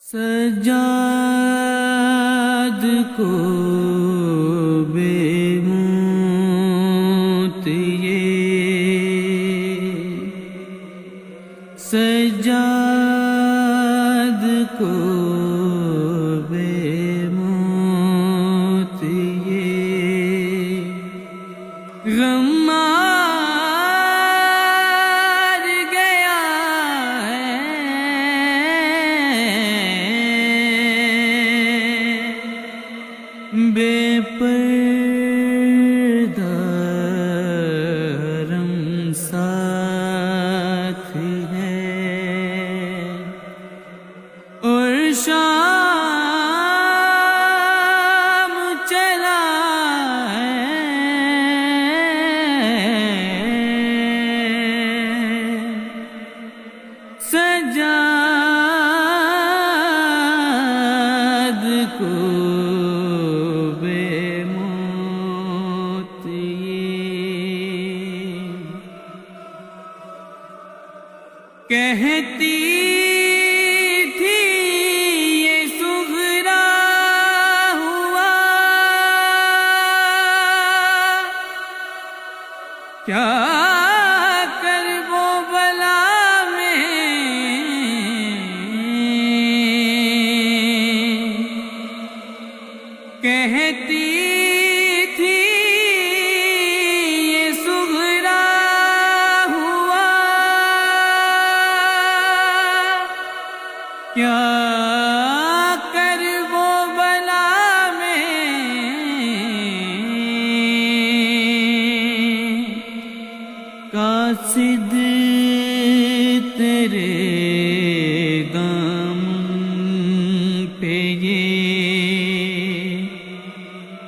سجاد کو بے موت سجاد کو بے موت غم مار گیا ہے بے پردہ رم ساتھ ہے اور شام چلا ہے سجاد کو بے موت کہتی تھی یہ سغرا ہوا کیا کر وہ بلا میں کہتی تھی یہ سغرا ہوا کیا کر وہ بلا میں قاصد تیرے دامن پہ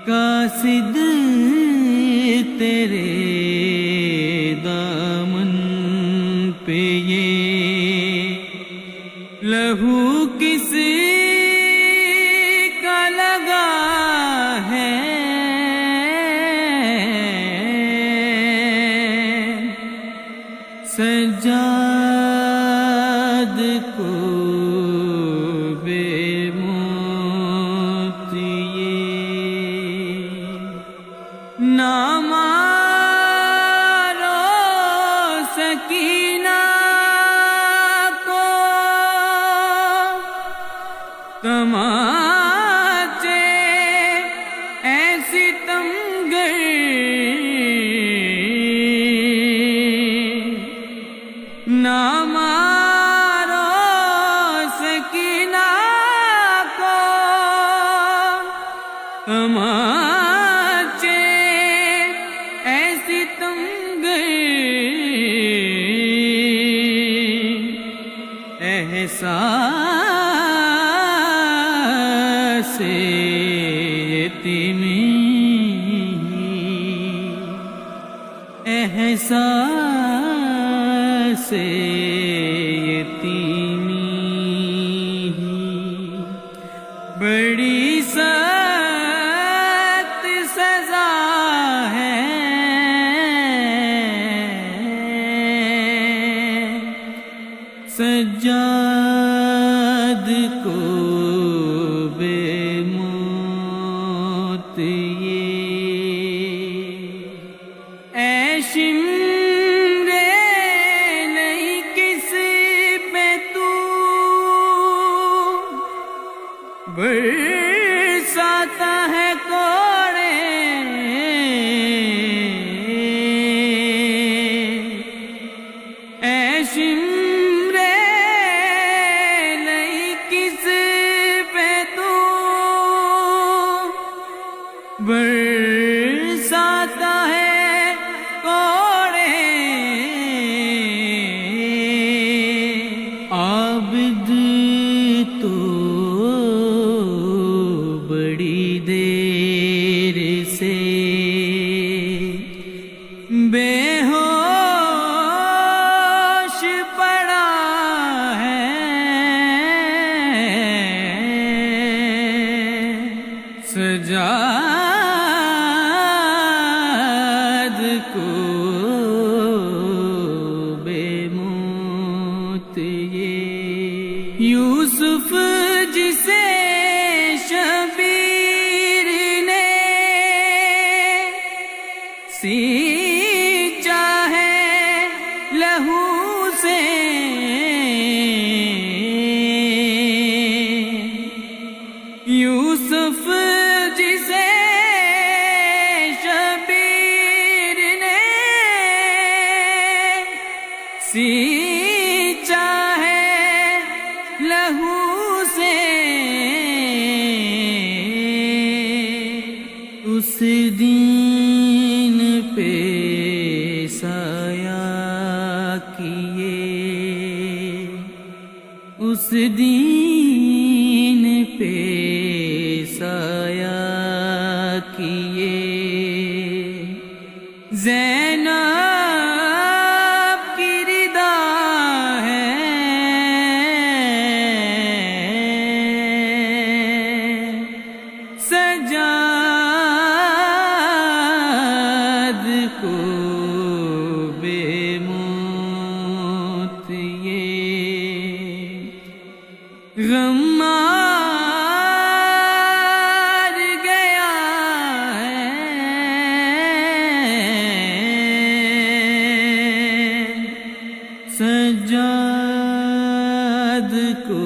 قاصد تیرے دامن پہ لہو کس کا لگا ہے سجاد کو بے موت نہ مارو سکینہ کو تماچے ایسی تمگر نہ مارو سکینہ کو تماچے ایسی تمگر احساس یتیمی احساس یتیمی بڑی سخت سزا ہے سجاد کو بے موت شمرے نہیں کس پہ تو برساتا ہے کوڑے شمرے نہیں کس پہ تو برساتا ہے عابد تو بڑی دیر سے بے ہوش پڑا ہے سجاد کو بے موت یوسف دین پہ سایہ کیے، اس دین پہ سایہ کیے، زینب کی ردا ہے، سجاد کو بے موت یہ غم مار گیا ہے، سجاد کو